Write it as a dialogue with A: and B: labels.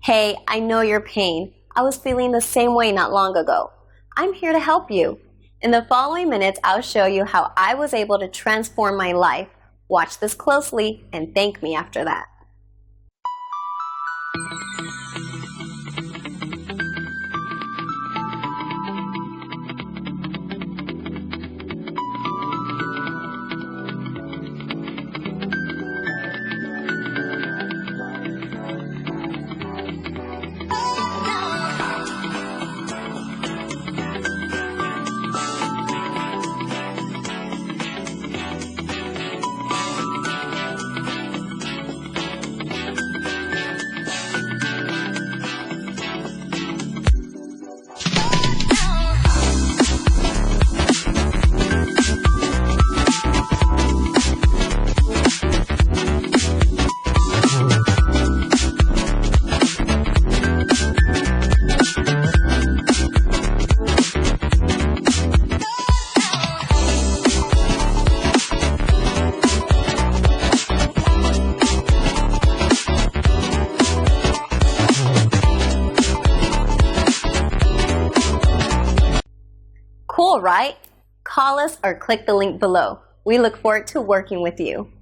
A: Hey, I know your pain. I was feeling the same way not long ago. I'm here to help you. In the following minutes, I'll show you how I was able to transform my life. Watch this closely and thank me after that. Cool, right? Call us or click the link below. We look forward to working with you.